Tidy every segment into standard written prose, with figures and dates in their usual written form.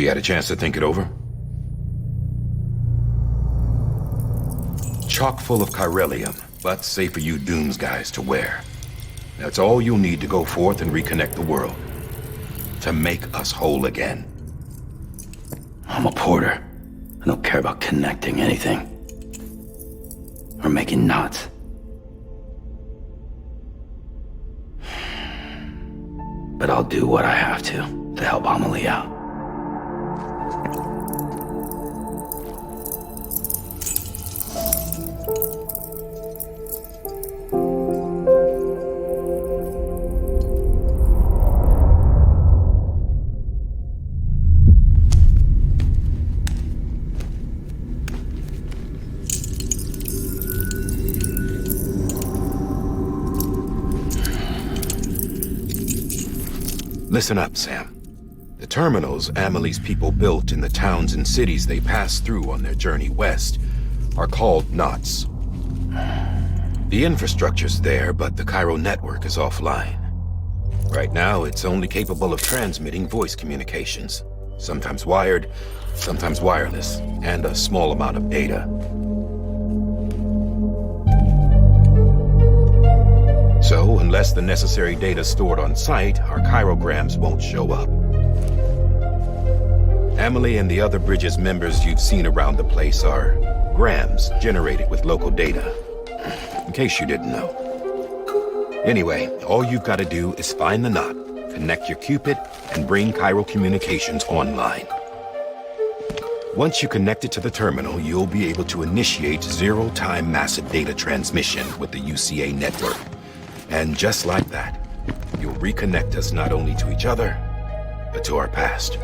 you had a chance to think it over? Chock full of chiralium, but safe for you Dooms guys to wear. That's all you'll need to go forth and reconnect the world. To make us whole again. I'm a porter. I don't care about connecting anything. Or making knots. But I'll do what I have to help Amelie out. Listen up, Sam. The terminals Amelie's people built in the towns and cities they passed through on their journey west are called knots. The infrastructure's there, but the Cairo network is offline. Right now, it's only capable of transmitting voice communications. Sometimes wired, sometimes wireless, and a small amount of data. So, unless the necessary data stored on site, our chirograms won't show up. Amelie and the other Bridges members you've seen around the place are grams generated with local data. In case you didn't know. Anyway, all you've got to do is find the knot, connect your Cupid, and bring Cairo communications online. Once you connect it to the terminal, you'll be able to initiate zero-time massive data transmission with the UCA network. And just like that, you'll reconnect us not only to each other, but to our past.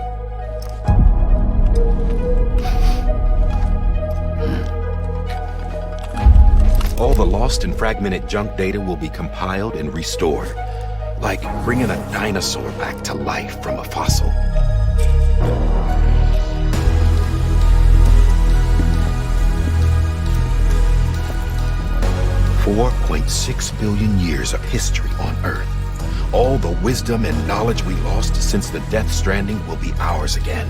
All the lost and fragmented junk data will be compiled and restored, like bringing a dinosaur back to life from a fossil. $4.6 billion years of history on Earth. All the wisdom and knowledge we lost since the Death Stranding will be ours again.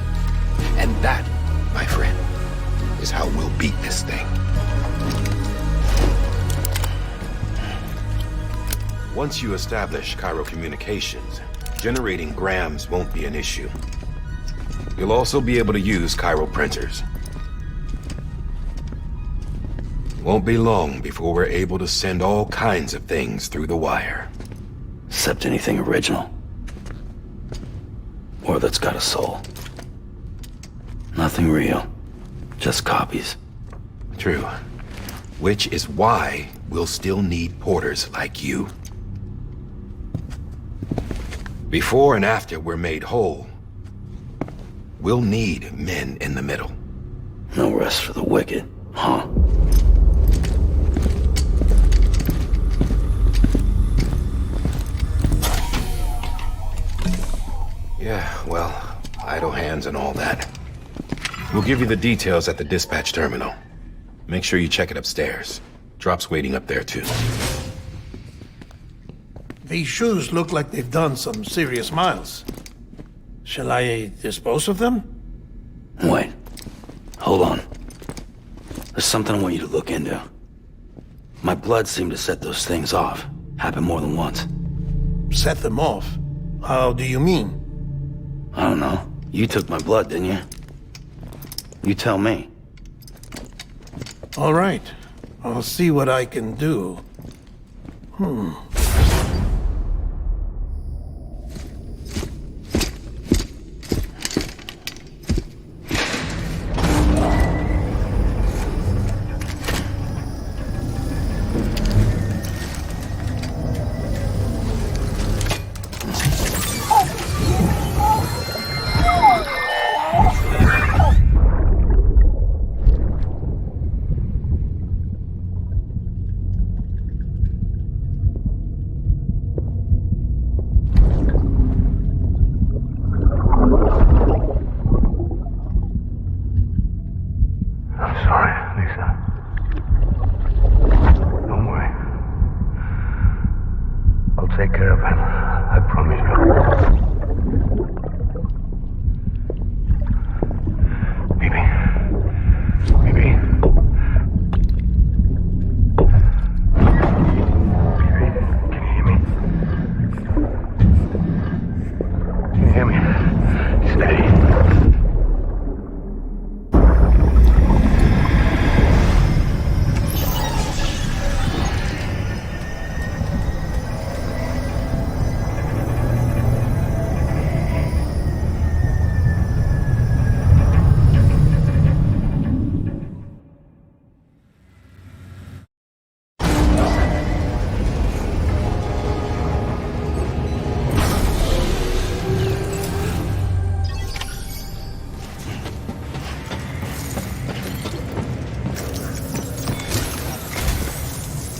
And that, my friend, is how we'll beat this thing. Once you establish Cairo communications, generating grams won't be an issue. You'll also be able to use Cairo printers. Won't be long before we're able to send all kinds of things through the wire. Except anything original. Or that's got a soul. Nothing real. Just copies. True. Which is why we'll still need porters like you. Before and after we're made whole, we'll need men in the middle. No rest for the wicked, huh? Yeah, well, idle hands and all that. We'll give you the details at the dispatch terminal. Make sure you check it upstairs. Drop's waiting up there, too. These shoes look like they've done some serious miles. Shall I dispose of them? Wait. Hold on. There's something I want you to look into. My blood seemed to set those things off. Happened more than once. Set them off? How do you mean? I don't know. You took my blood, didn't you? You tell me. All right. I'll see what I can do. Take care of him. I promise you.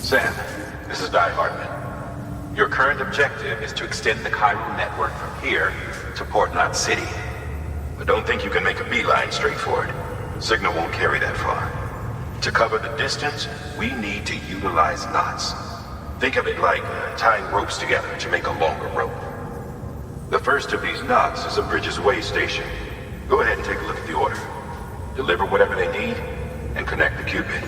Sam, this is Di Hartman. Your current objective is to extend the Cairo network from here to Port Knot City. But don't think you can make a beeline straight for it. Signal won't carry that far. To cover the distance, we need to utilize knots. Think of it like tying ropes together to make a longer rope. The first of these knots is a Bridges way station. Go ahead and take a look at the order. Deliver whatever they need, and connect the Cupid.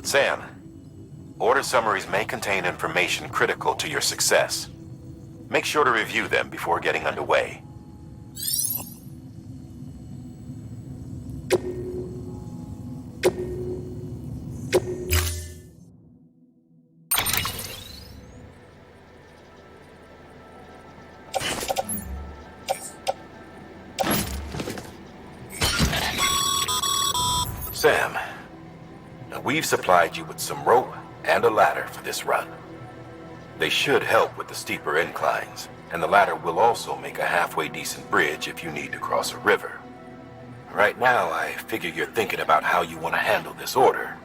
Sam, order summaries may contain information critical to your success. Make sure to review them before getting underway. Sam, we've supplied you with some rope and a ladder for this run. They should help with the steeper inclines, and the ladder will also make a halfway decent bridge if you need to cross a river. Right now, I figure you're thinking about how you want to handle this order.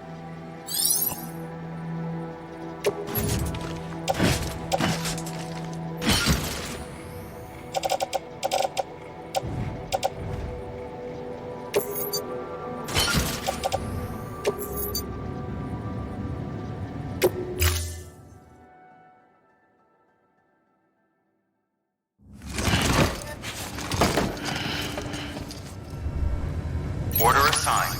Order assigned.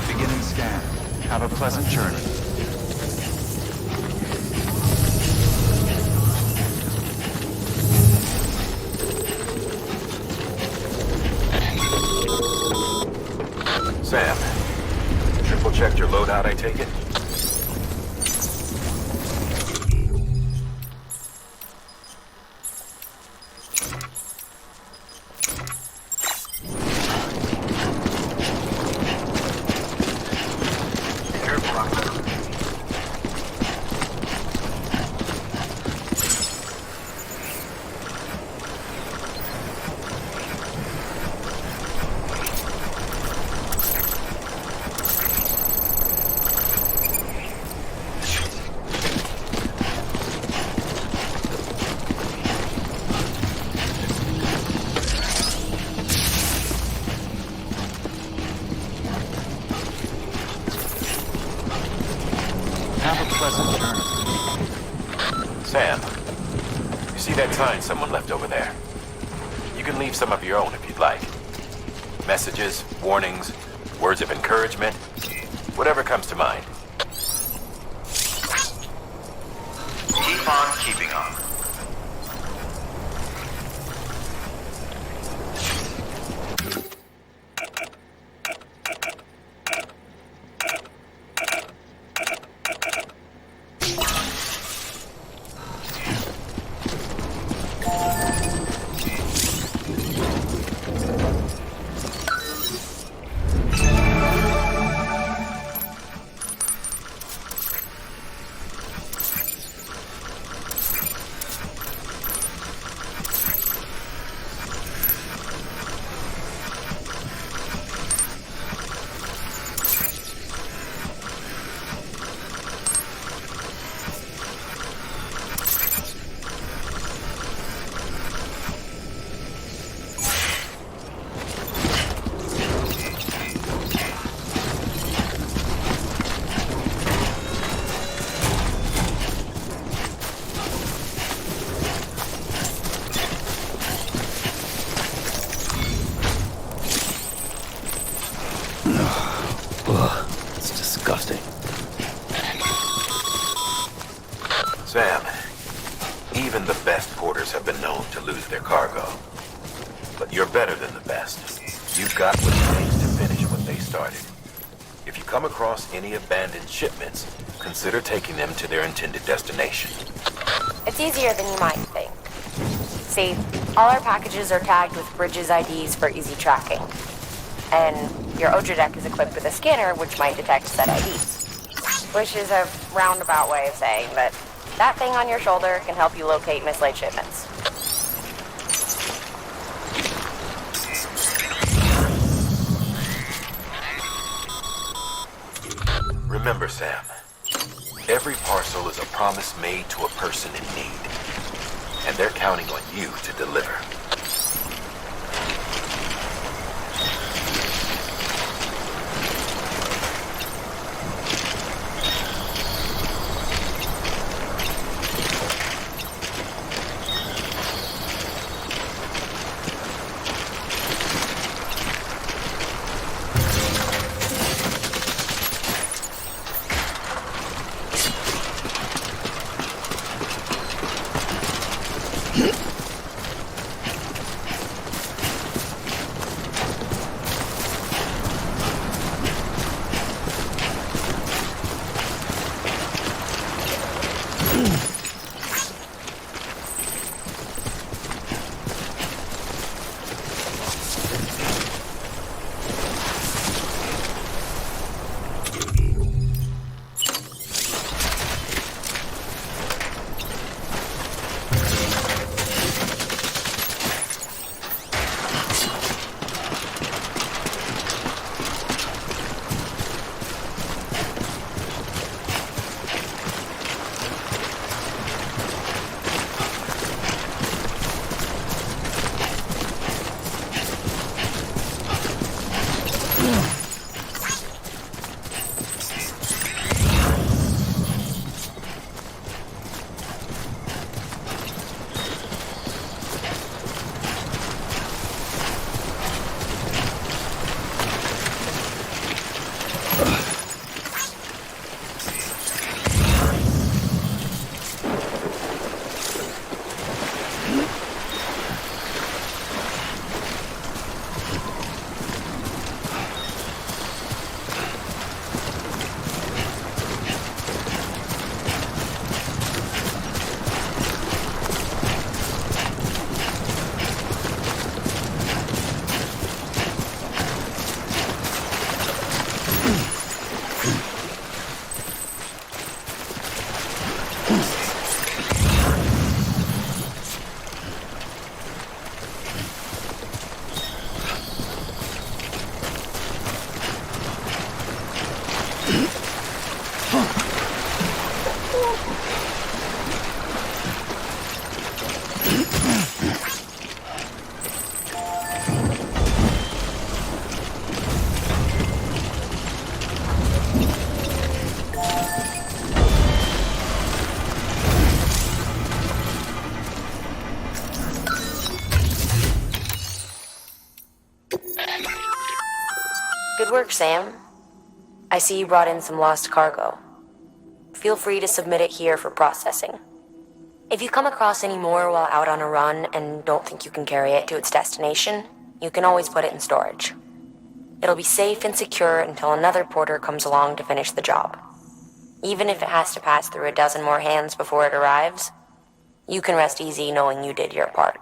Beginning scan. Have a pleasant journey. Sam, triple checked your loadout, I take it? Have a pleasant journey. Sam, you see that sign someone left over there? You can leave some of your own if you'd like. Messages, warnings, words of encouragement, whatever comes to mind. Keep on keeping on. It's disgusting. Sam, even the best porters have been known to lose their cargo. But you're better than the best. You've got what it takes to finish what they started. If you come across any abandoned shipments, consider taking them to their intended destination. It's easier than you might think. See, all our packages are tagged with Bridges IDs for easy tracking. And your Ultra deck is equipped with a scanner which might detect set IDs. Which is a roundabout way of saying that that thing on your shoulder can help you locate mislaid shipments. Remember, Sam, every parcel is a promise made to a person in need. And they're counting on you to deliver. Good work, Sam. I see you brought in some lost cargo. Feel free to submit it here for processing. If you come across any more while out on a run and don't think you can carry it to its destination, you can always put it in storage. It'll be safe and secure until another porter comes along to finish the job. Even if it has to pass through a dozen more hands before it arrives, you can rest easy knowing you did your part.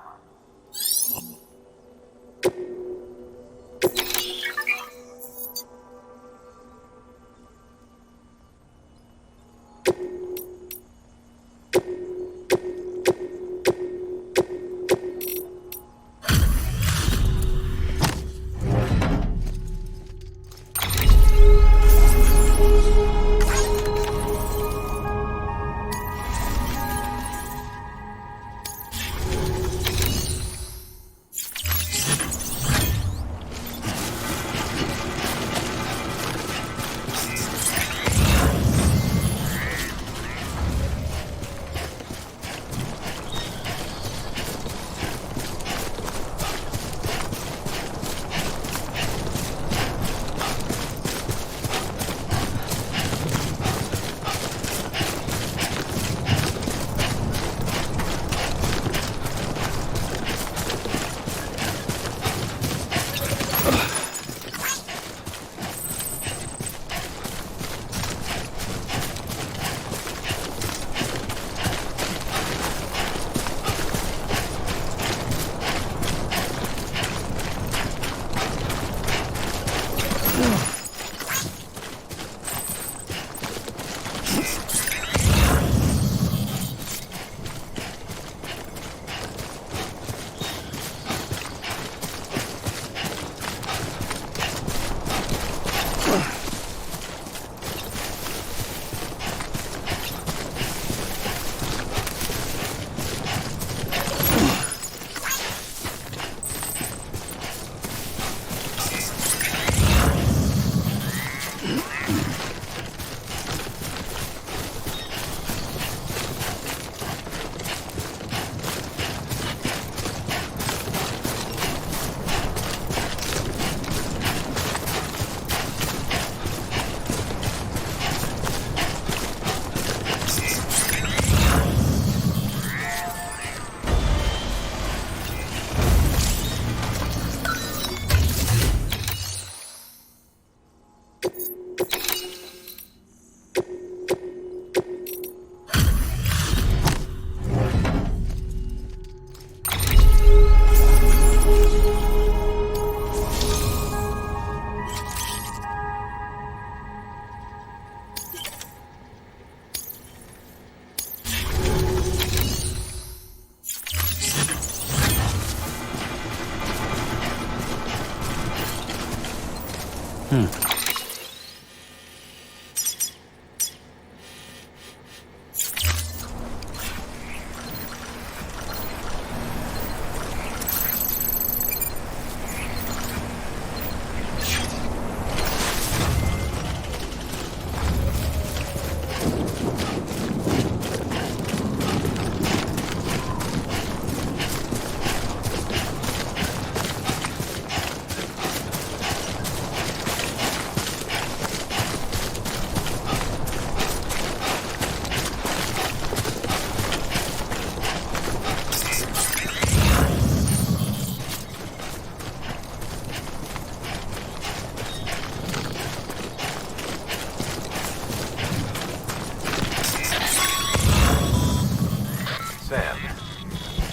Sam,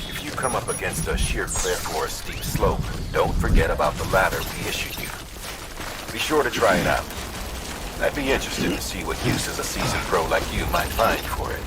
if you come up against a sheer cliff or a steep slope, don't forget about the ladder we issued you. Be sure to try it out. I'd be interested to see what uses a seasoned pro like you might find for it.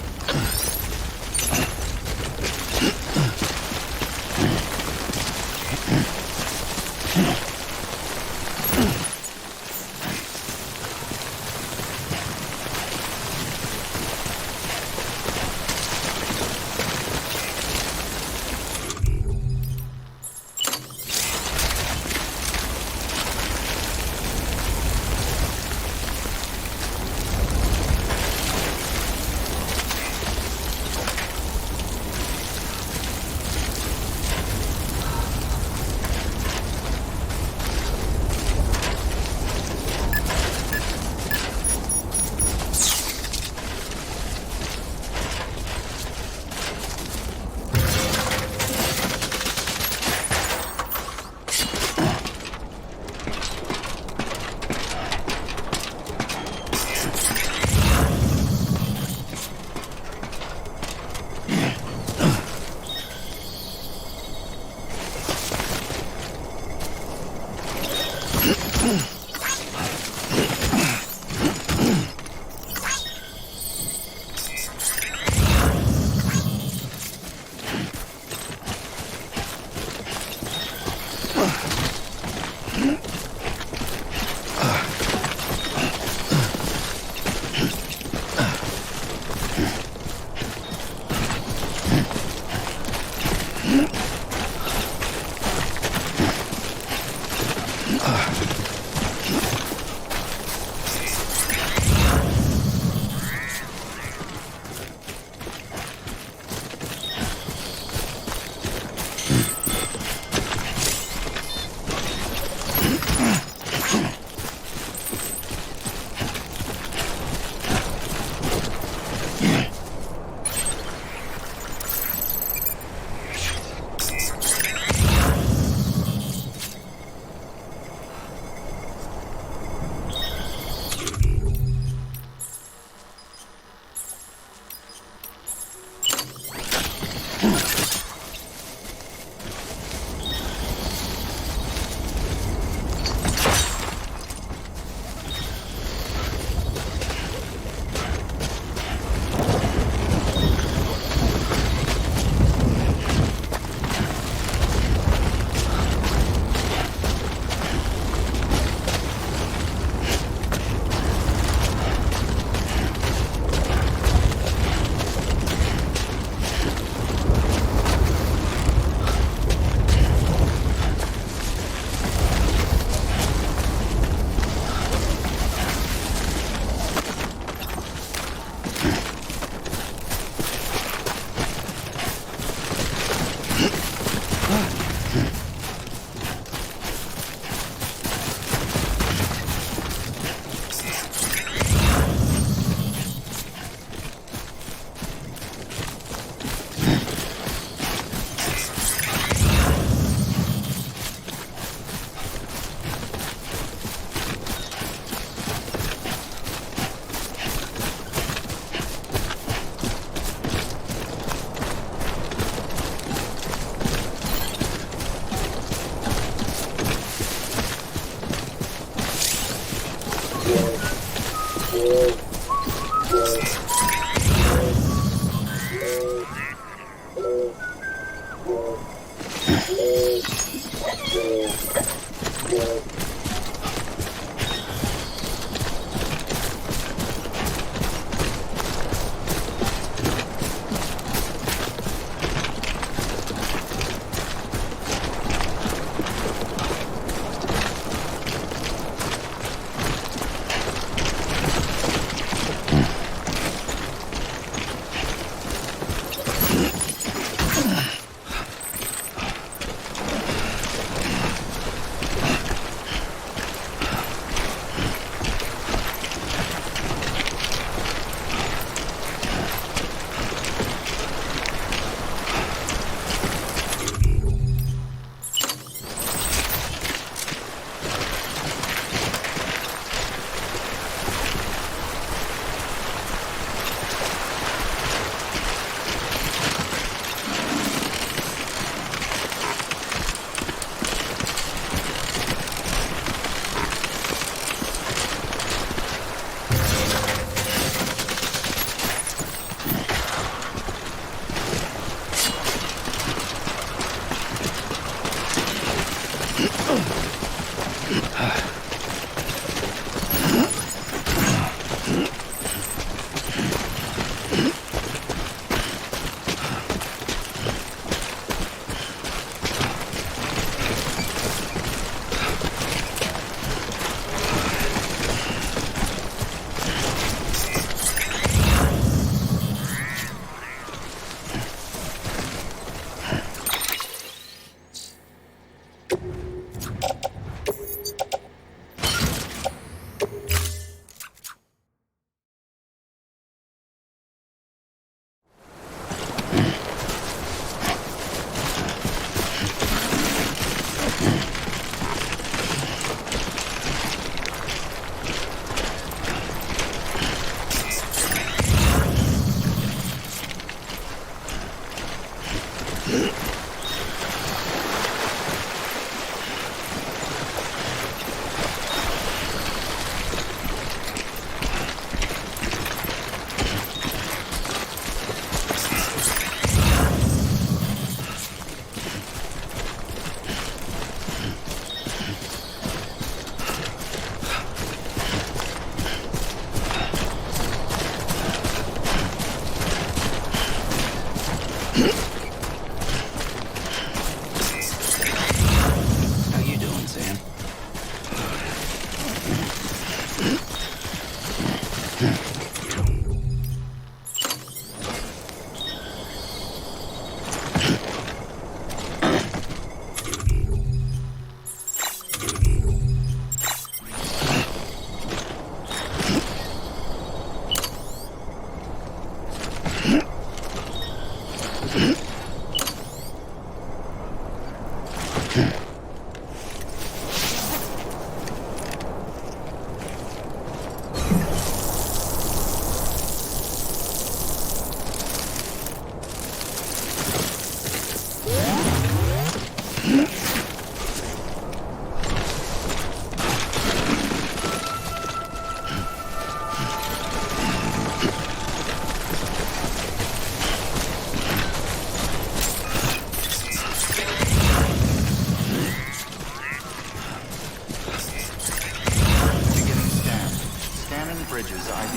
bridge's ID.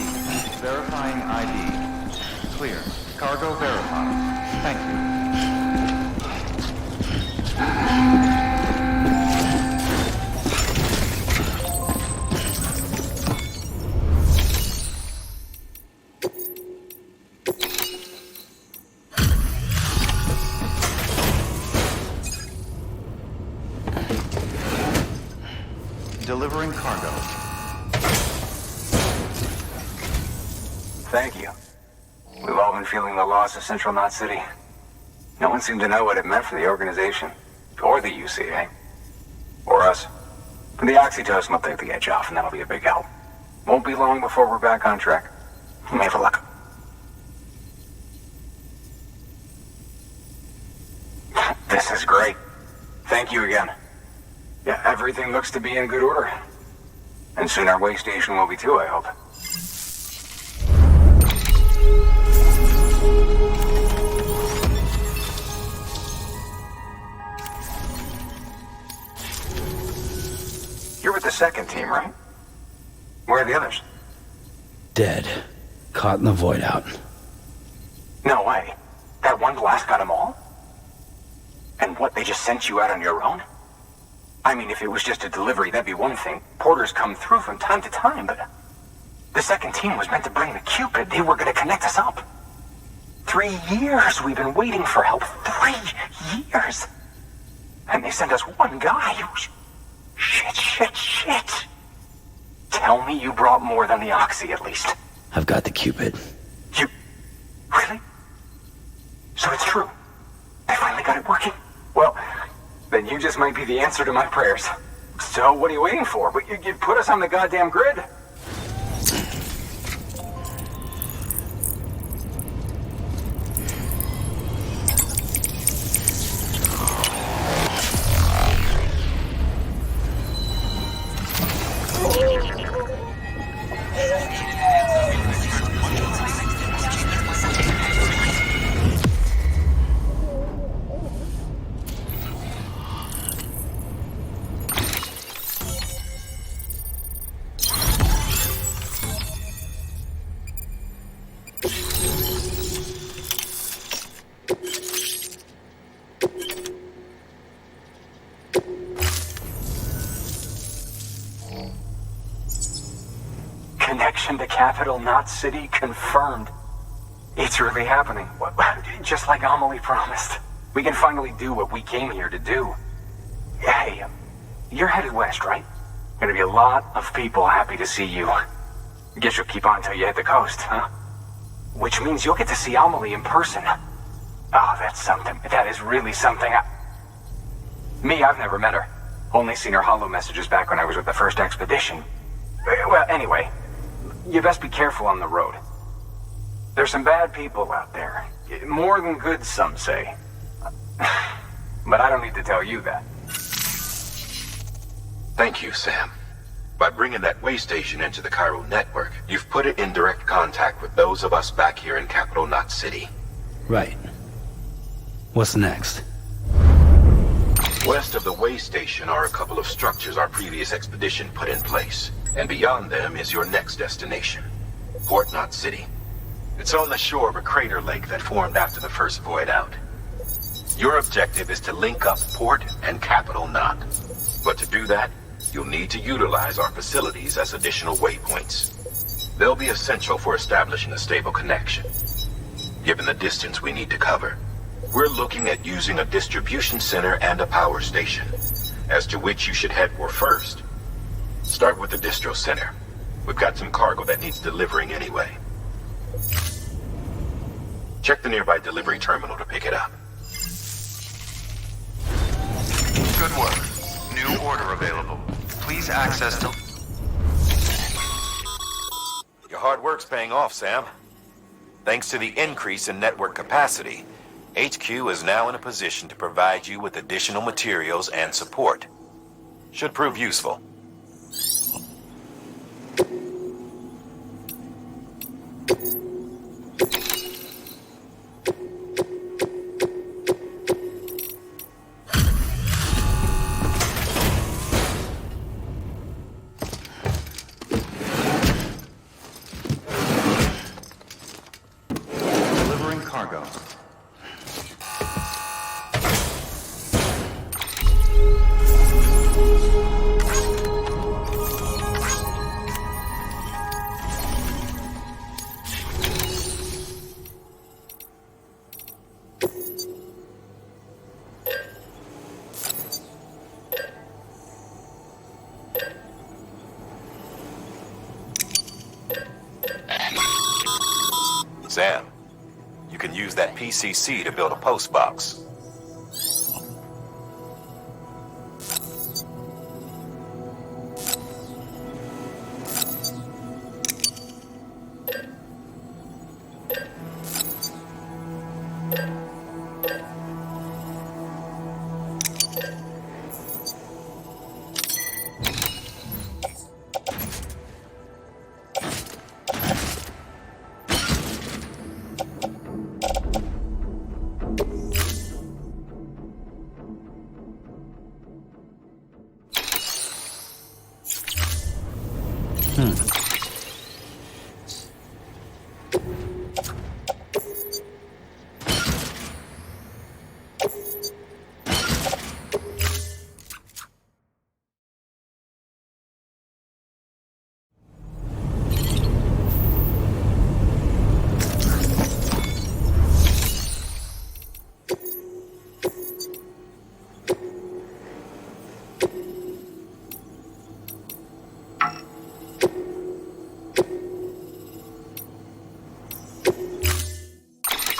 Verifying ID. Clear. Cargo verified. Thank you. Delivering cargo. Thank you. We've all been feeling the loss of Central Knot City. No one seemed to know what it meant for the organization. Or the UCA. Or us. The oxytocin will take the edge off, and that'll be a big help. Won't be long before we're back on track. May have luck. This is great. Thank you again. Yeah, everything looks to be in good order. And soon our way station will be too, I hope. You're with the second team, right? Where are the others? Dead. Caught in the void out. No way. That one blast got them all? And what, they just sent you out on your own? I mean, if it was just a delivery, that'd be one thing. Porters come through from time to time, but... The second team was meant to bring the Cupid. They were gonna connect us up. 3 years we've been waiting for help. 3 years! And they sent us one guy. Shit. Tell me you brought more than the Oxy, at least. I've got the Cupid. You... Really? So it's true. They finally got it working? Well, then you just might be the answer to my prayers. So what are you waiting for? But you put us on the goddamn grid. Connection to Capital Knot City confirmed. It's really happening. Just like Amelie promised. We can finally do what we came here to do. Hey, you're headed west, right? Gonna be a lot of people happy to see you. Guess you'll keep on till you hit the coast, huh? Which means you'll get to see Amelie in person. Oh, that's something. That is really something. Me, I've never met her. Only seen her holo messages back when I was with the first expedition. Well, anyway, you best be careful on the road. There's some bad people out there. More than good, some say. But I don't need to tell you that. Thank you, Sam. By bringing that way station into the Cairo network, you've put it in direct contact with those of us back here in Capital Knot City. Right. What's next? West of the way station are a couple of structures our previous expedition put in place. And beyond them is your next destination, Port Knot City. It's on the shore of a crater lake that formed after the first void out. Your objective is to link up Port and Capital Knot. But to do that, you'll need to utilize our facilities as additional waypoints. They'll be essential for establishing a stable connection. Given the distance we need to cover, we're looking at using a distribution center and a power station, as to which you should head for first. Start with the distro center. We've got some cargo that needs delivering anyway. Check the nearby delivery terminal to pick it up. Good work. New order available. Please access to... Your hard work's paying off, Sam. Thanks to the increase in network capacity, HQ is now in a position to provide you with additional materials and support. Should prove useful. Sam, you can use that PCC to build a post box.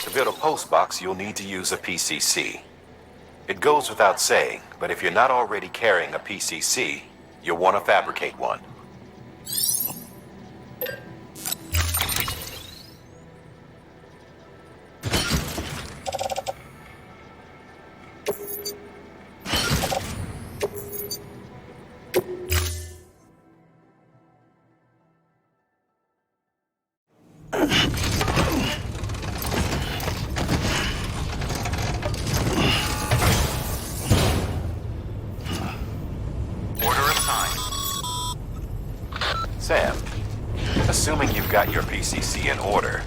To build a post box, you'll need to use a PCC. It goes without saying, but if you're not already carrying a PCC, you'll want to fabricate one. Sam, assuming you've got your PCC in order,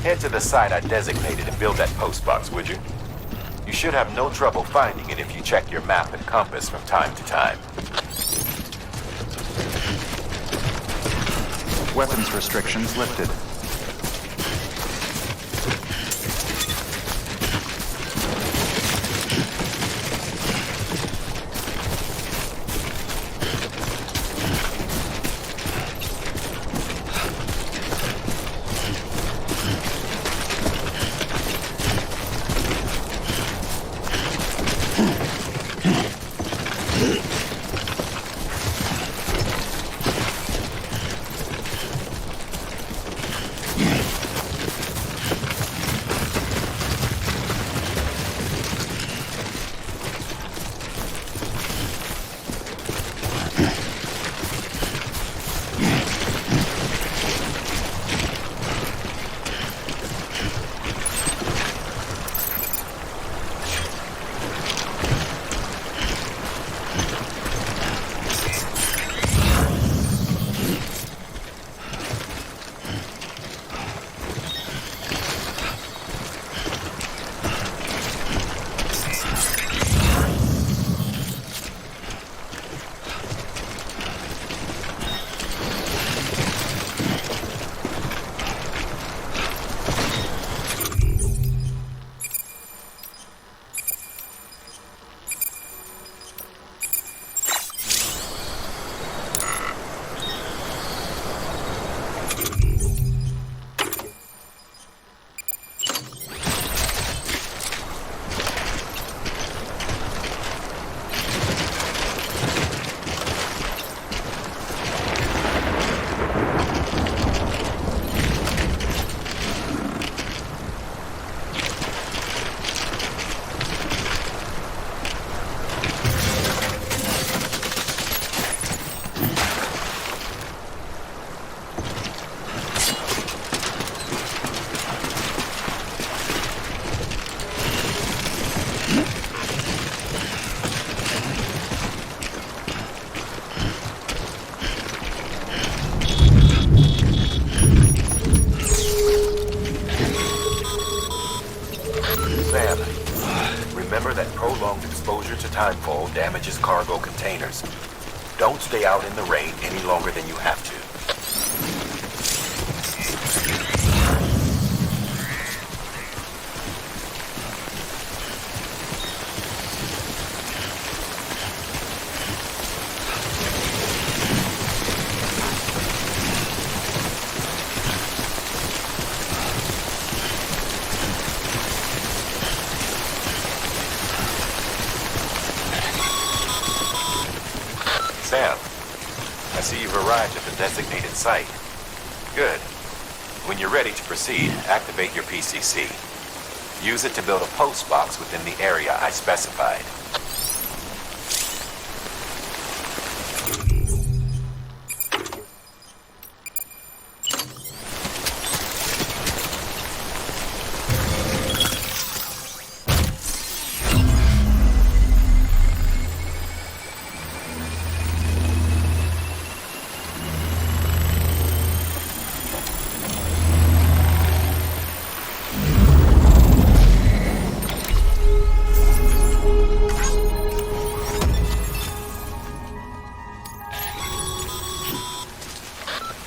head to the site I designated and build that post box, would you? You should have no trouble finding it if you check your map and compass from time to time. Weapons restrictions lifted. Sam, remember that prolonged exposure to timefall damages cargo containers. Don't stay out in the rain any longer than you have to. see you've arrived at the designated site. Good. When you're ready to proceed, activate your PCC. Use it to build a post box within the area I specified.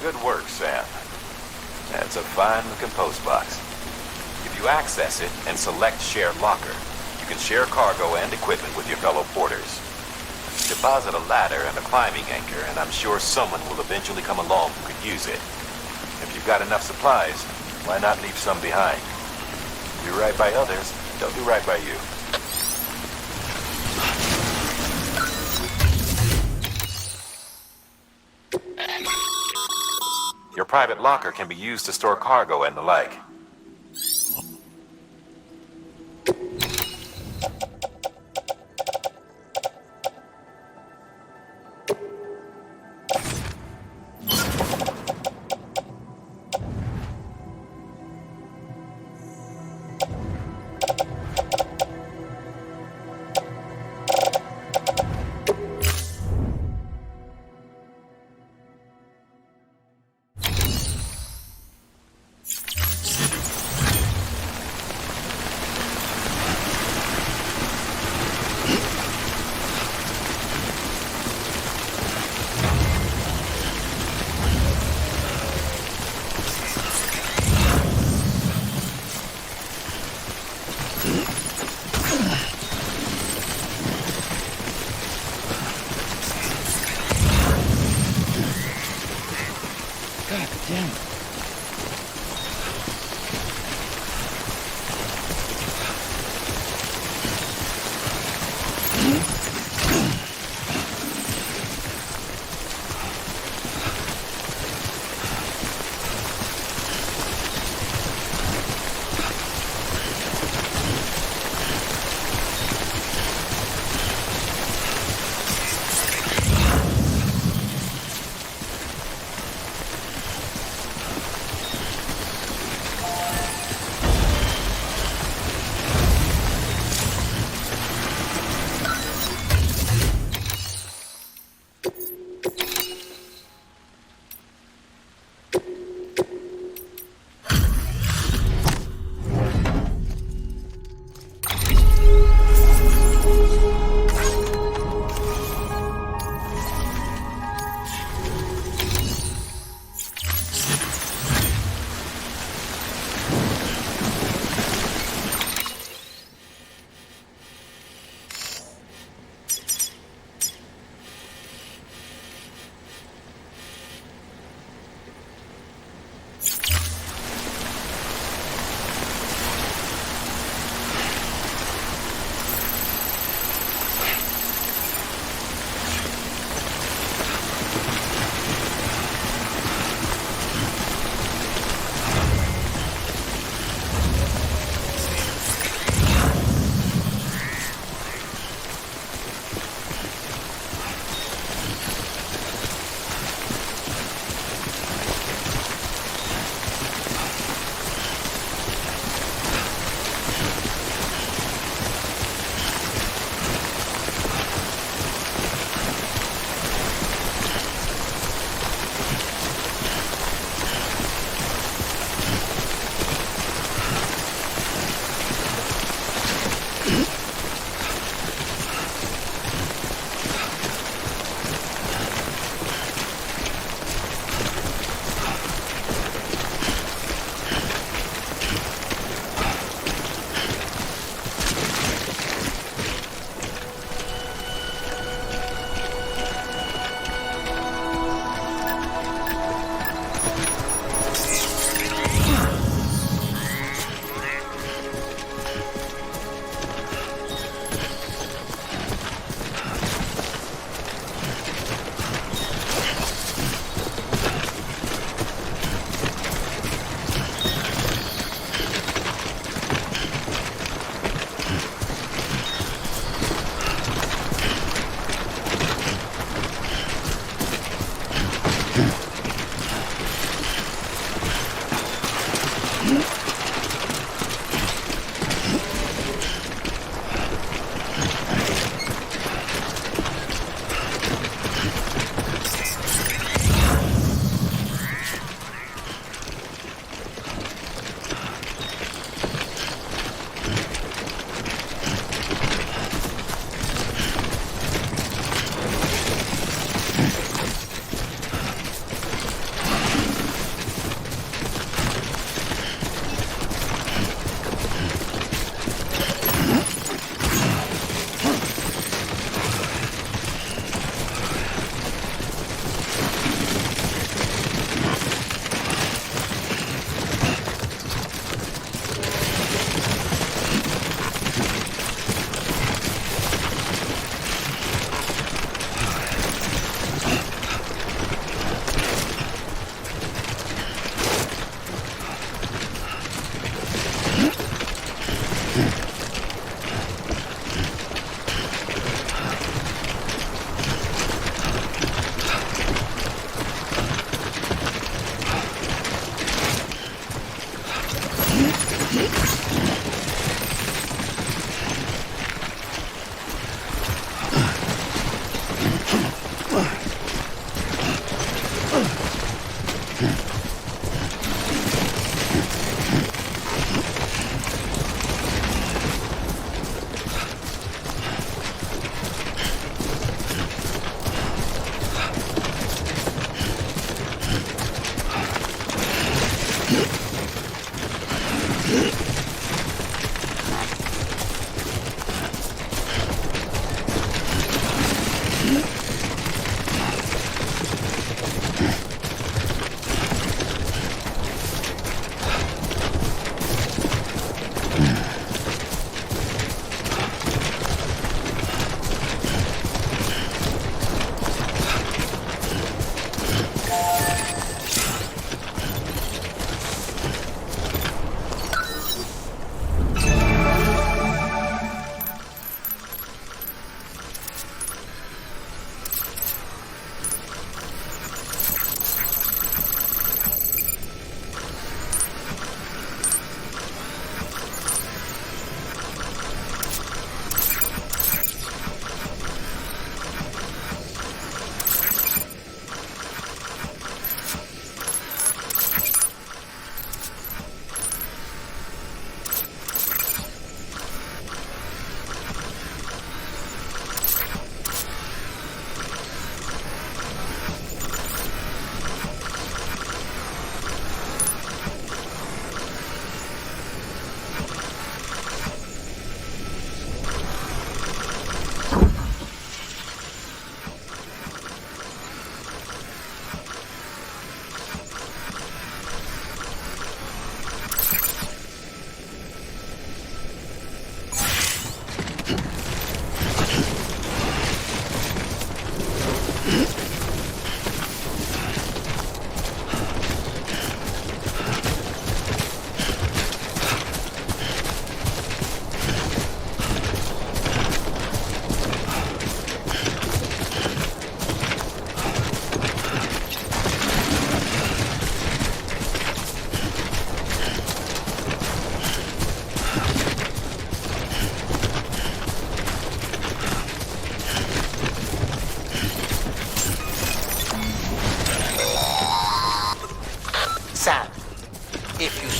Good work, Sam. That's a fine-looking post box. If you access it and select Share Locker, you can share cargo and equipment with your fellow porters. Deposit a ladder and a climbing anchor, and I'm sure someone will eventually come along who could use it. If you've got enough supplies, why not leave some behind? Do right by others, they'll do right by you. Your private locker can be used to store cargo and the like.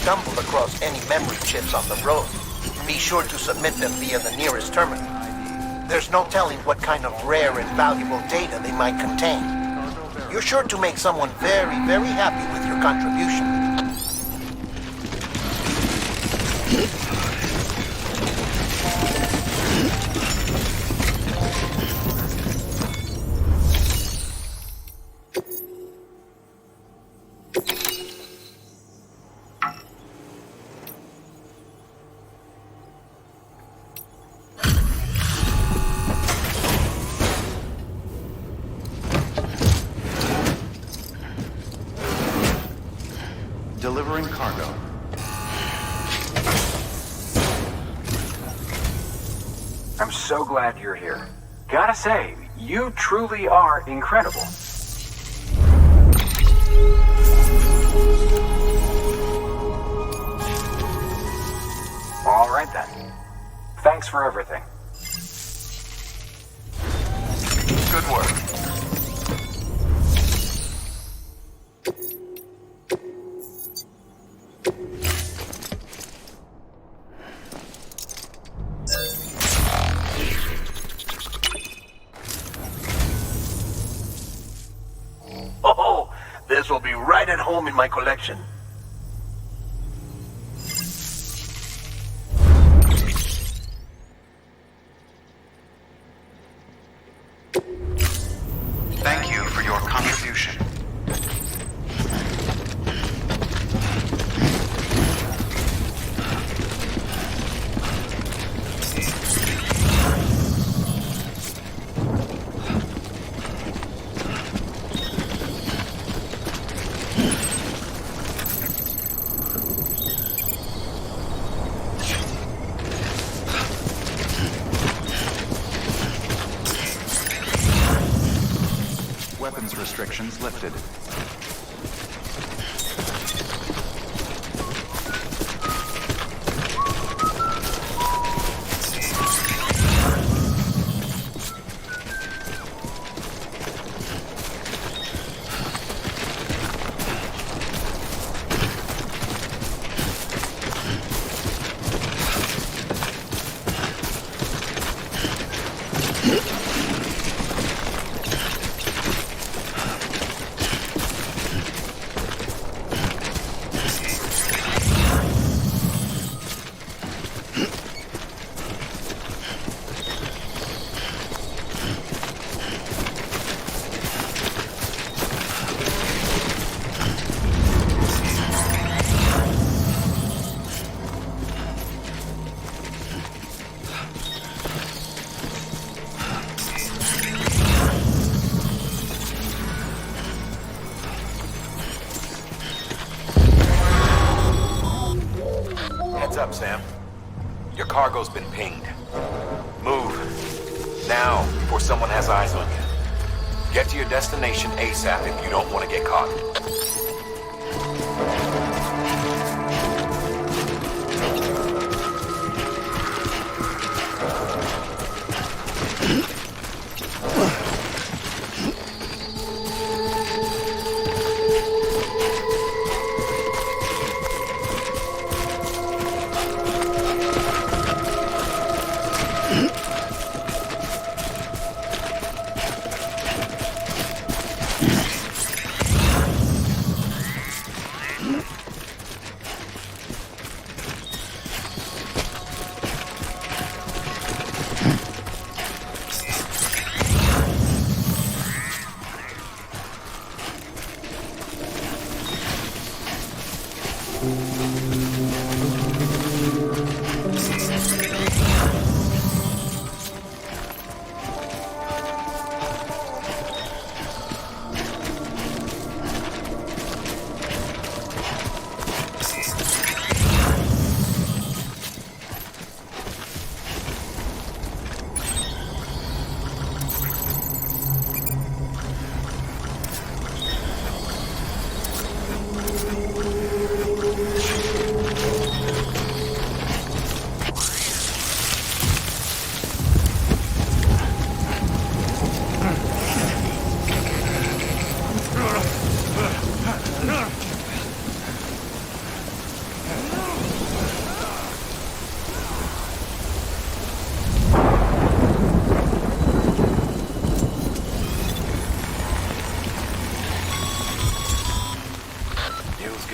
stumble across any memory chips on the road, be sure to submit them via the nearest terminal. There's no telling what kind of rare and valuable data they might contain. You're sure to make someone very, very happy with your contribution. Delivering cargo. I'm so glad you're here. Gotta say, you truly are incredible. All right then. Thanks for everything. Good work. Oh, this will be right at home in my collection. Thank you for your contribution. Weapons restrictions lifted. Heads up, Sam. Your cargo's been pinged. Move. Now, before someone has eyes on you. Get to your destination ASAP if you don't want to get caught.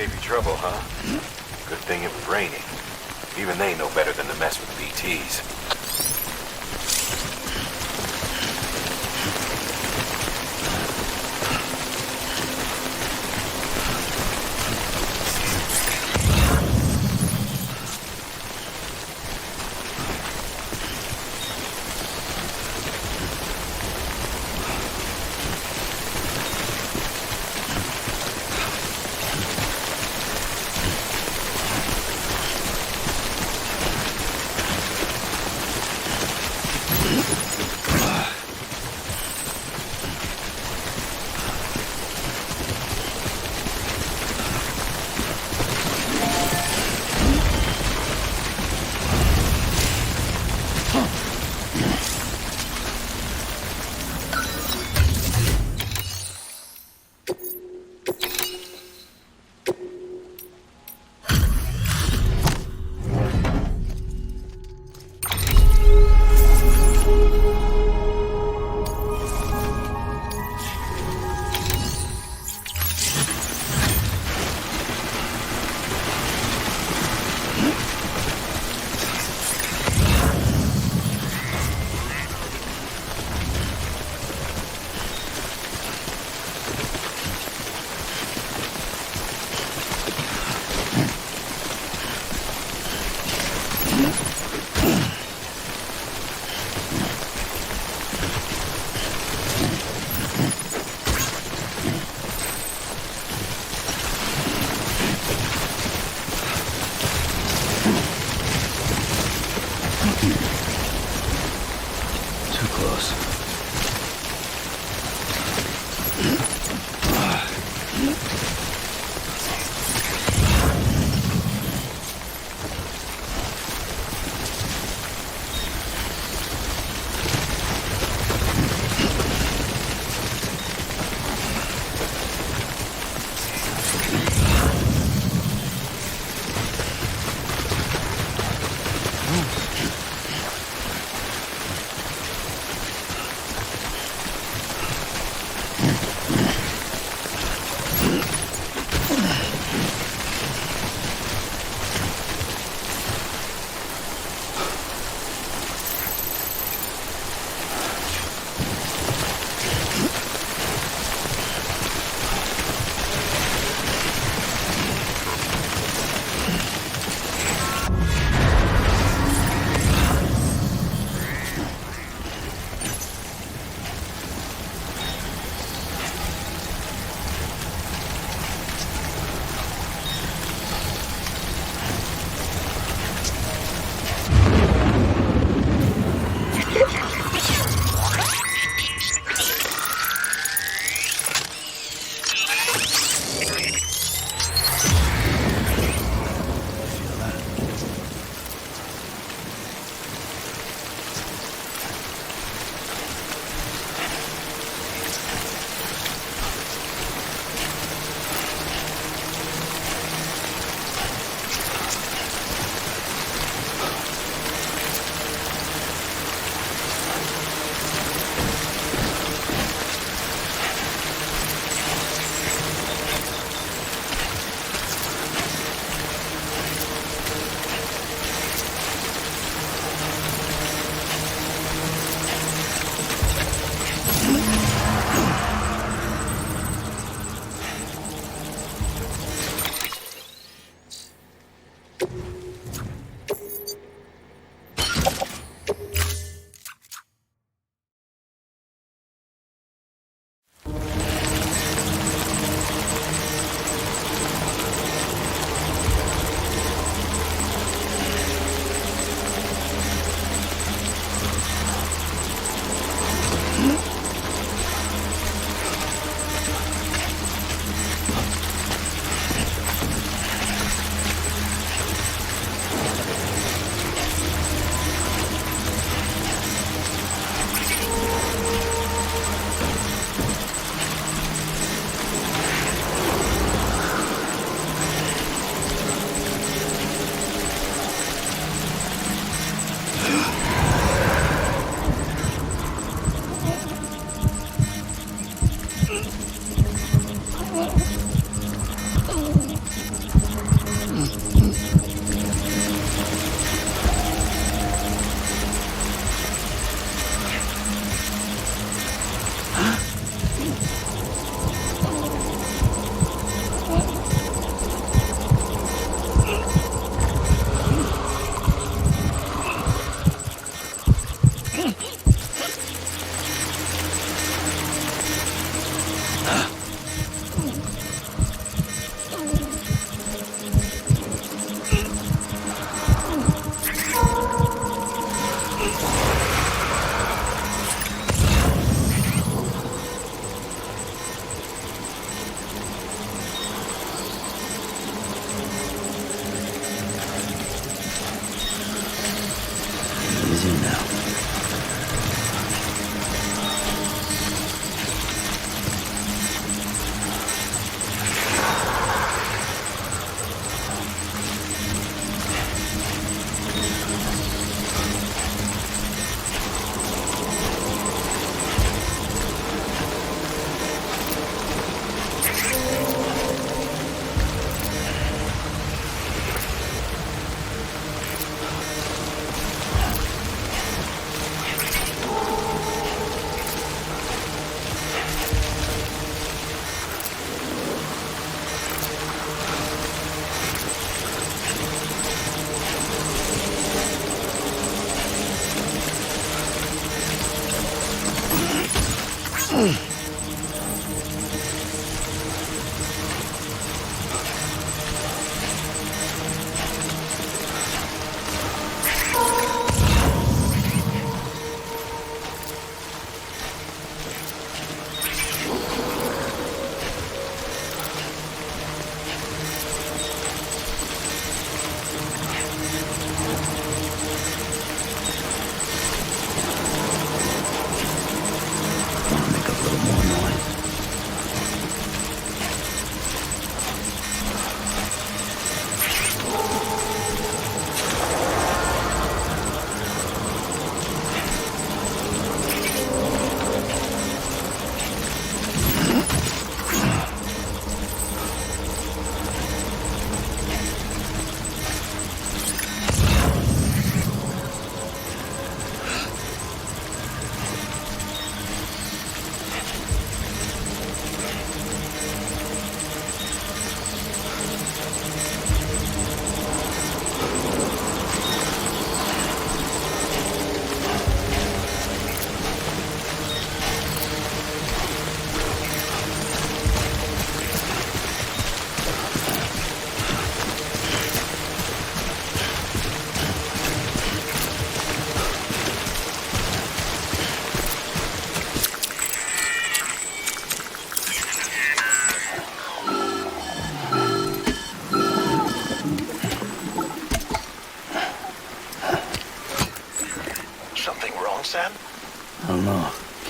Gave you trouble, huh? Good thing it was raining. Even they know better than to mess with BTs.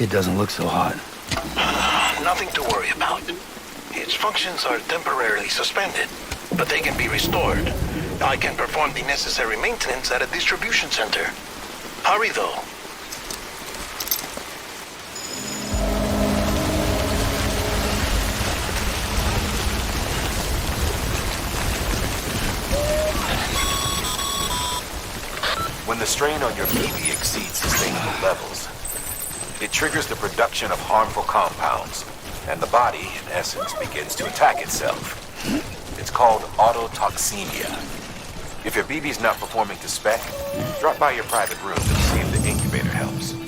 Kid doesn't look so hot. Nothing to worry about. Its functions are temporarily suspended, but they can be restored. I can perform the necessary maintenance at a distribution center. Hurry, though. When the strain on your BB exceeds sustainable levels, it triggers the production of harmful compounds, and the body, in essence, begins to attack itself. It's called autotoxemia. If your BB's not performing to spec, drop by your private room and see if the incubator helps.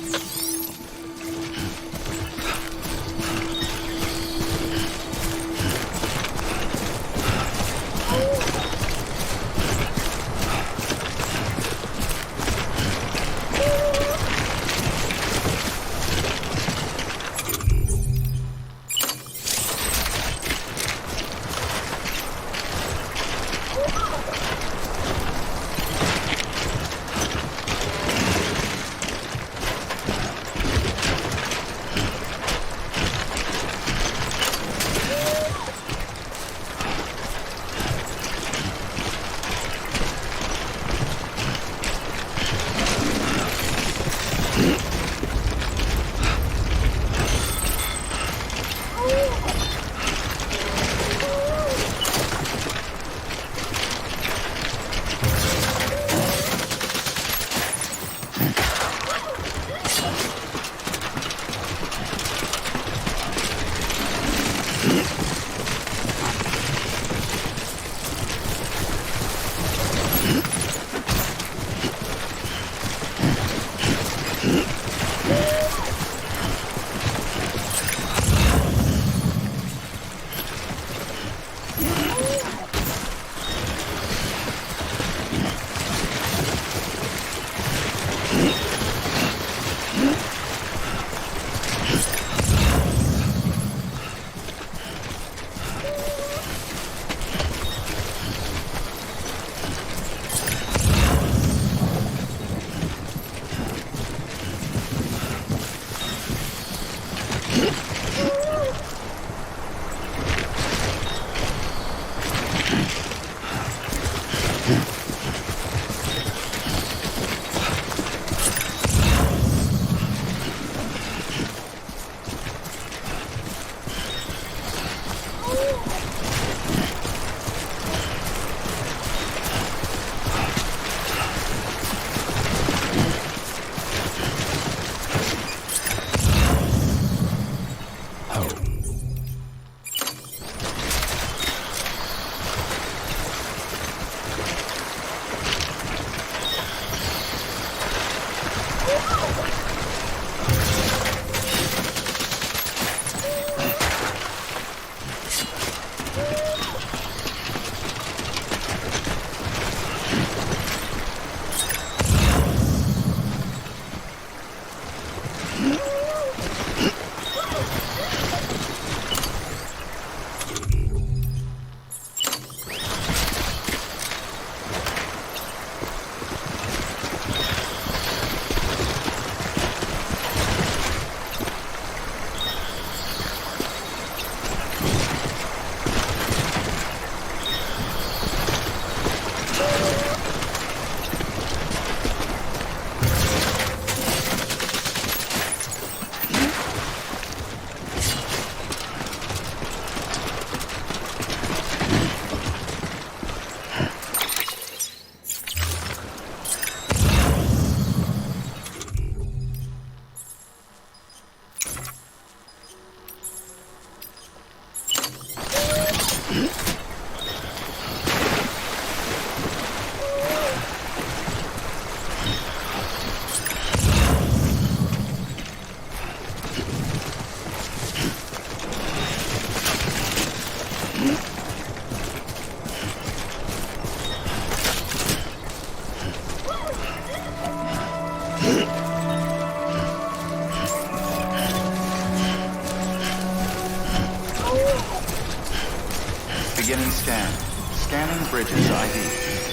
Beginning scan. Scanning bridges ID.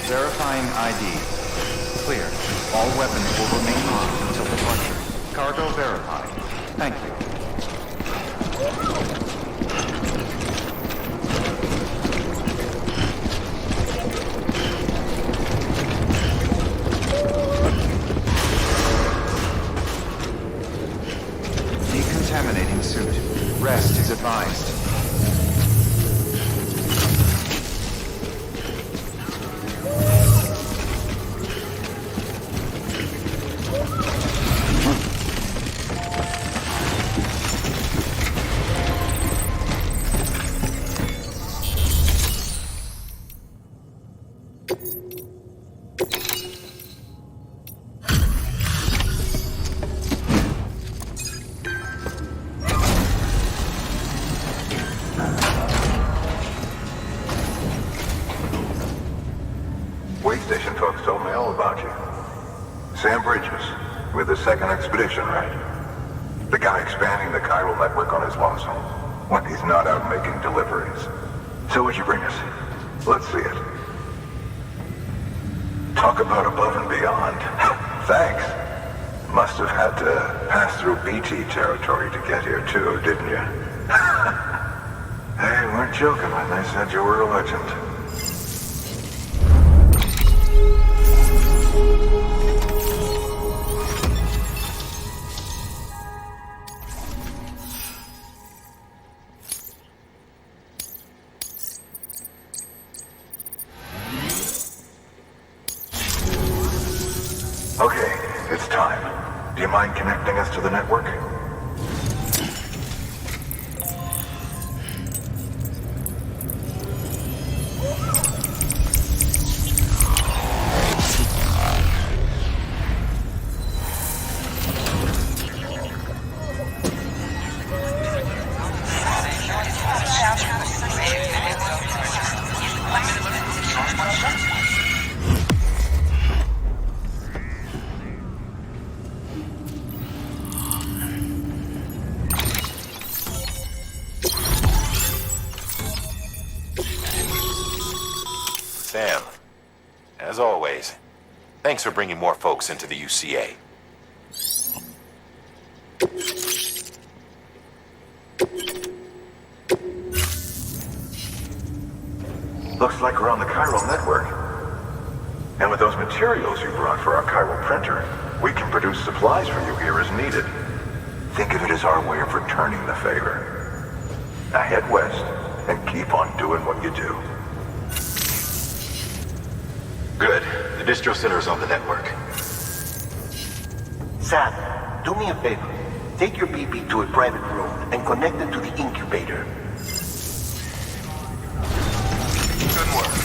Verifying ID. Clear. All weapons will remain on until departure. Cargo verified. Thank you. Decontaminating suit. Rest is advised. Way station folks told me all about you. Sam Bridges, with the second expedition, right? The guy expanding the chiral network on his lonesome, when he's not out making deliveries. So what'd you bring us? Let's see it. Talk about above and beyond. Thanks. Must have had to pass through BT territory to get here too, didn't you? They weren't joking when they said you were a legend. Okay, it's time. Do you mind connecting us to the network? Sam, as always, thanks for bringing more folks into the UCA. Looks like we're on the chiral network. And with those materials you brought for our chiral printer, we can produce supplies for you here as needed. Think of it as our way of returning the favor. Now head west and keep on doing what you do. Good. The distro center is on the network. Sam, do me a favor. Take your BB to a private room and connect it to the incubator. Good work.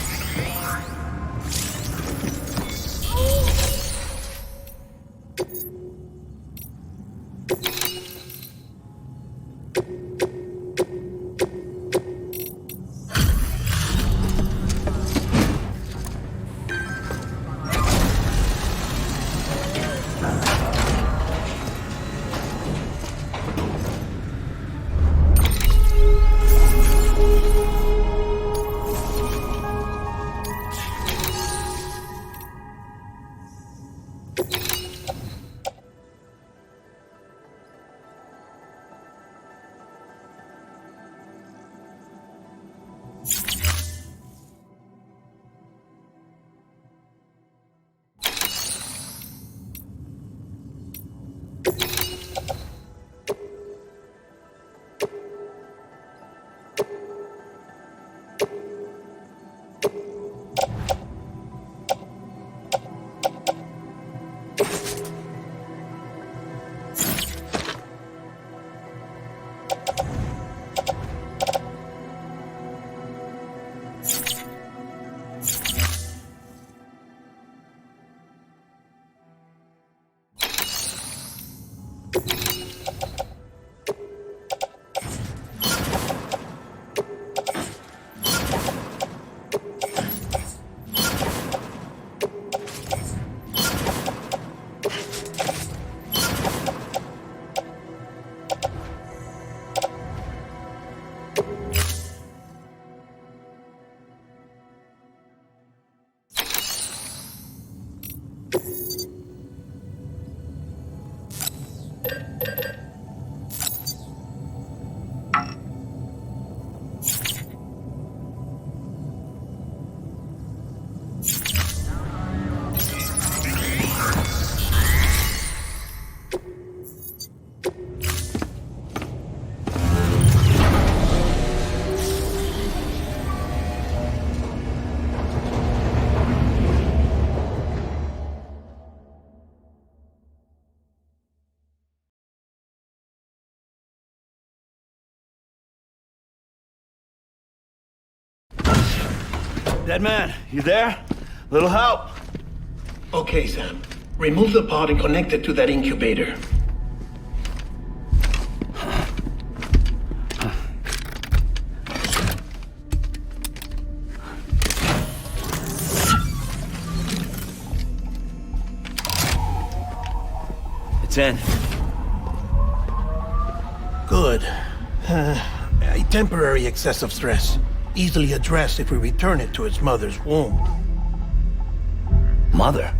Dead man, you there? Little help? Okay, Sam. Remove the pod and connect it to that incubator. It's in. Good. A temporary excess of stress. Easily addressed if we return it to its mother's womb. Mother?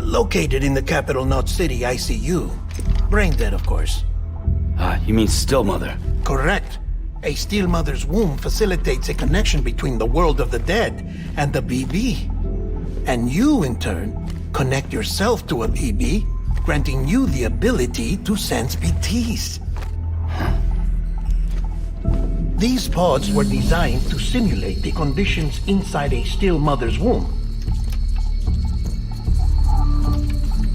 Located in the capital Knot City ICU. Brain dead, of course. You mean still mother? Correct. A still mother's womb facilitates a connection between the world of the dead and the BB. And you, in turn, connect yourself to a BB, granting you the ability to sense BTs. These pods were designed to simulate the conditions inside a still mother's womb.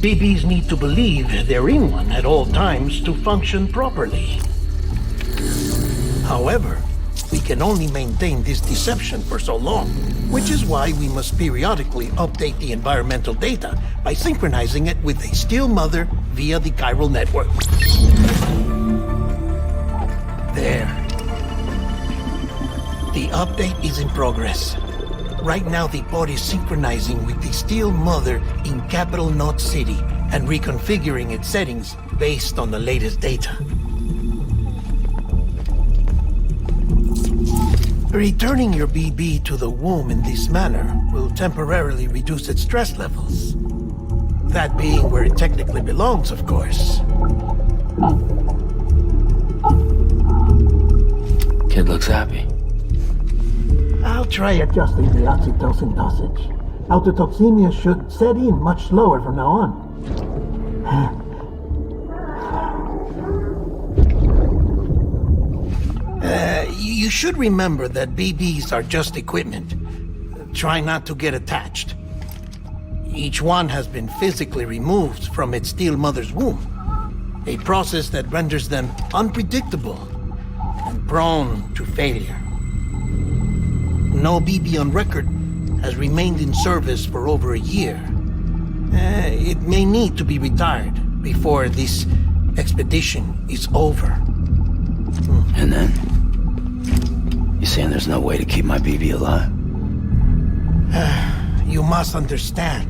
BBs need to believe they're in one at all times to function properly. However, we can only maintain this deception for so long, which is why we must periodically update the environmental data by synchronizing it with a still mother via the chiral network. There. The update is in progress. Right now, the pod is synchronizing with the still mother in capital Knot City and reconfiguring its settings based on the latest data. Returning your BB to the womb in this manner will temporarily reduce its stress levels. That being where it technically belongs, of course. Kid looks happy. I'll try adjusting the oxytocin dosage. Autotoxemia should set in much slower from now on. You should remember that BBs are just equipment. Try not to get attached. Each one has been physically removed from its still mother's womb, a process that renders them unpredictable and prone to failure. No BB on record has remained in service for over a year. It may need to be retired before this expedition is over. And then? You saying there's no way to keep my BB alive? You must understand,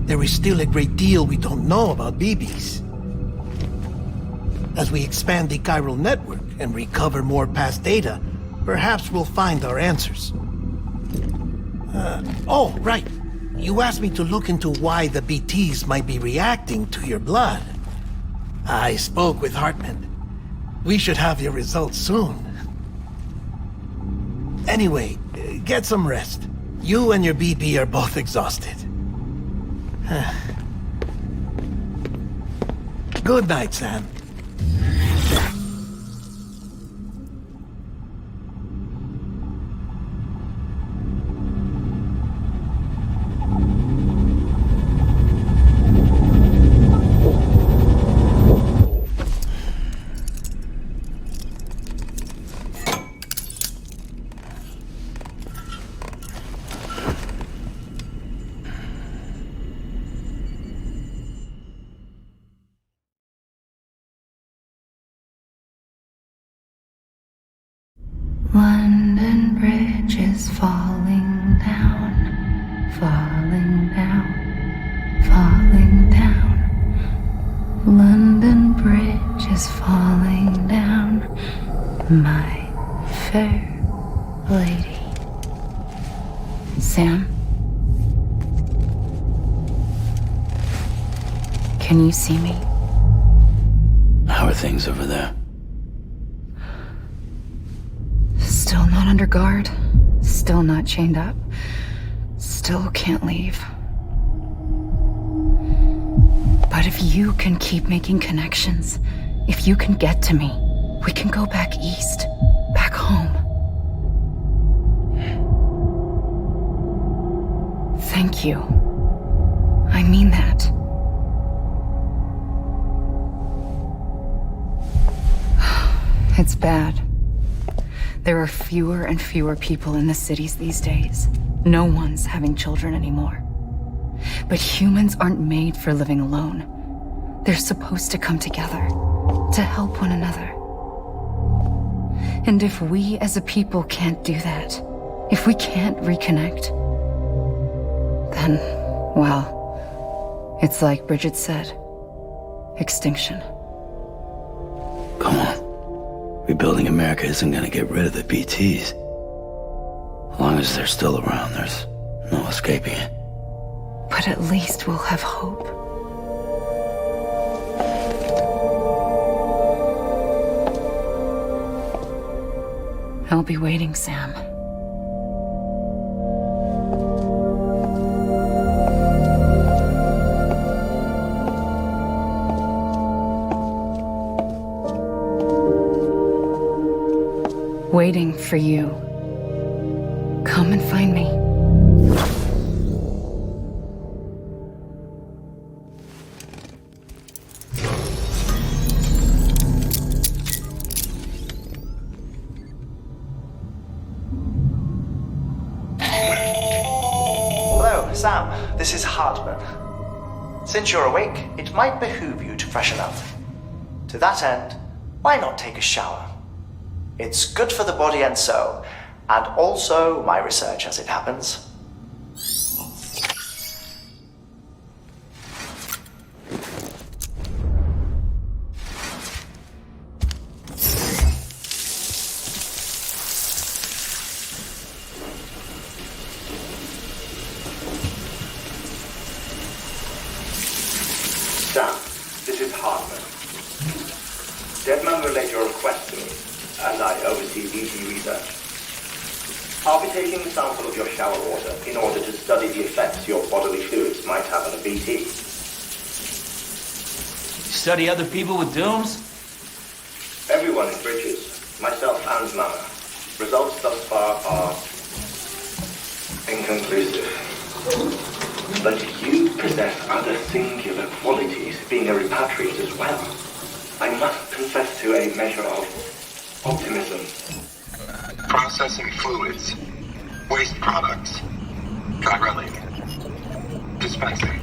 there is still a great deal we don't know about BBs. As we expand the chiral network and recover more past data, perhaps we'll find our answers. Oh, right. You asked me to look into why the BTs might be reacting to your blood. I spoke with Hartman. We should have your results soon. Anyway, get some rest. You and your BB are both exhausted. Good night, Sam. London Bridge is falling down, falling down, falling down. London Bridge is falling down, my fair lady. Sam? Can you see me? How are things over there? Still not under guard, still not chained up, still can't leave. But if you can keep making connections, if you can get to me, we can go back east, back home. Thank you. I mean that. It's bad. There are fewer and fewer people in the cities these days. No one's having children anymore. But humans aren't made for living alone. They're supposed to come together, to help one another. And if we as a people can't do that, if we can't reconnect, then, well, it's like Bridget said, extinction. Come on. Rebuilding America isn't gonna get rid of the BTs. As long as they're still around, there's no escaping it. But at least we'll have hope. I'll be waiting, Sam. Waiting for you. Come and find me. Hello, Sam. This is Hartman. Since you're awake, it might behoove you to freshen up. To that end, why not take a shower? It's good for the body and soul, and also my research as it happens. Sam, this is Hartman. Deadman relayed your request to me, and I oversee BT research. I'll be taking a sample of your shower water in order to study the effects your bodily fluids might have on a BT. Study other people with dooms? Everyone in Bridges, myself and Mama. Results thus far are inconclusive. But you possess other singular qualities, being a repatriate as well. I must confess to a measure of optimism. Processing fluids. Waste products. Drilling. Dispensing.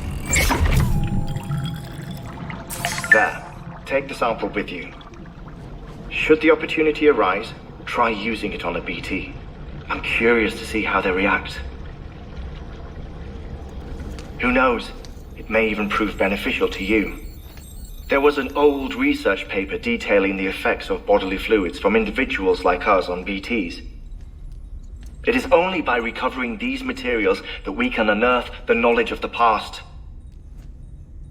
There. Take the sample with you. Should the opportunity arise, try using it on a BT. I'm curious to see how they react. Who knows? It may even prove beneficial to you. There was an old research paper detailing the effects of bodily fluids from individuals like us on BTs. It is only by recovering these materials that we can unearth the knowledge of the past.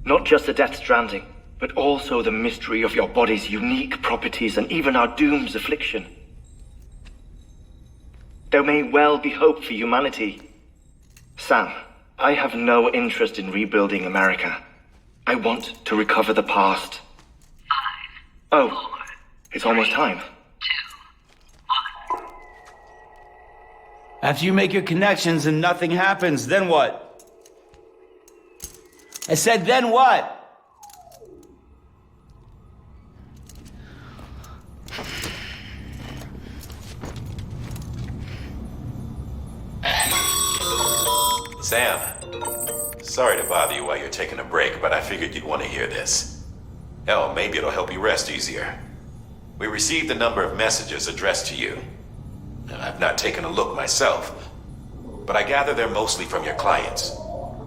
Not just the Death Stranding, but also the mystery of your body's unique properties and even our doom's affliction. There may well be hope for humanity. Sam, I have no interest in rebuilding America. I want to recover the past. 5, 4, oh, it's almost time. 2, 1. After you make your connections and nothing happens, then what? I said, then what? Sam, sorry to bother you while you're taking a break, but I figured you'd want to hear this. Hell, maybe it'll help you rest easier. We received a number of messages addressed to you. I've not taken a look myself, but I gather they're mostly from your clients.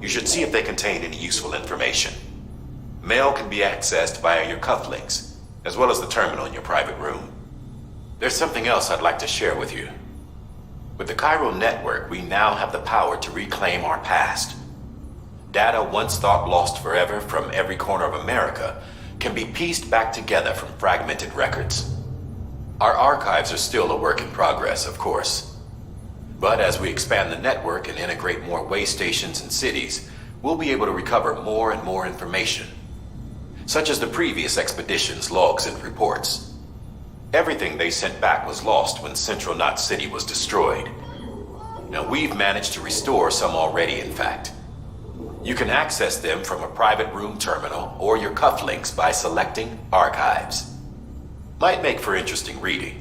You should see if they contain any useful information. Mail can be accessed via your cufflinks, as well as the terminal in your private room. There's something else I'd like to share with you. With the Chiral network, we now have the power to reclaim our past. Data once thought lost forever from every corner of America can be pieced back together from fragmented records. Our archives are still a work in progress, of course. But as we expand the network and integrate more way stations and cities, we'll be able to recover more and more information, such as the previous expedition's logs and reports. Everything they sent back was lost when Central Knot City was destroyed. Now we've managed to restore some already, in fact. You can access them from a private room terminal or your cufflinks by selecting Archives. Might make for interesting reading.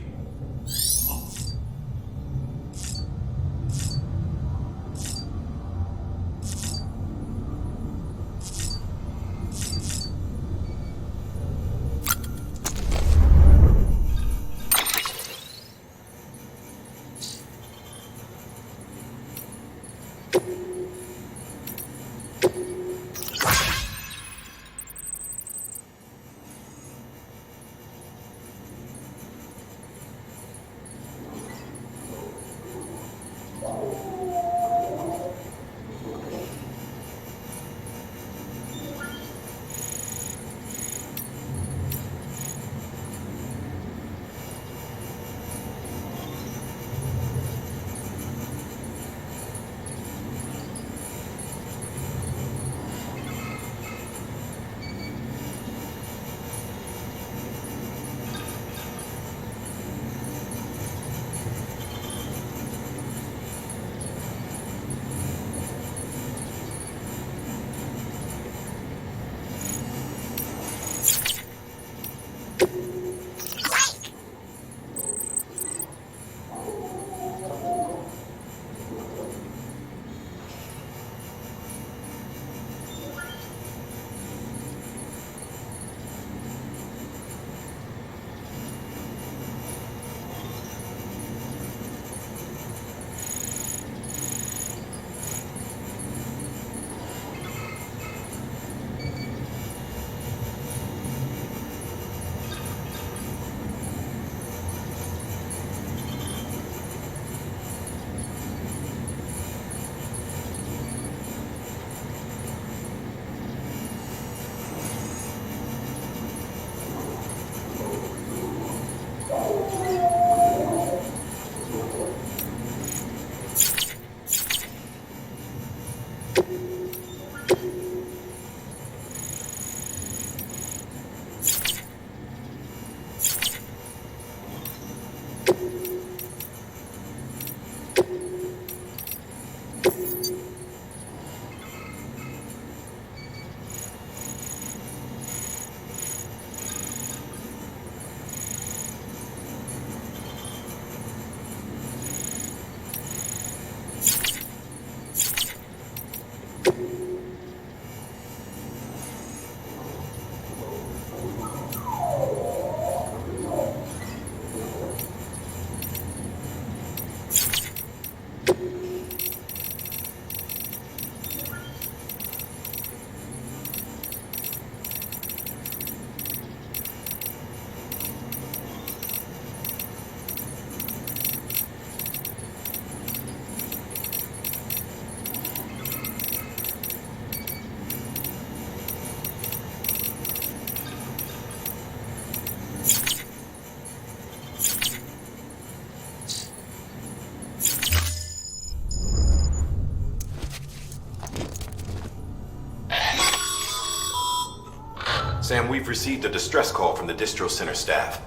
Sam, we've received a distress call from the distro center staff.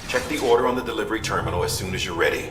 Check the order on the delivery terminal as soon as you're ready.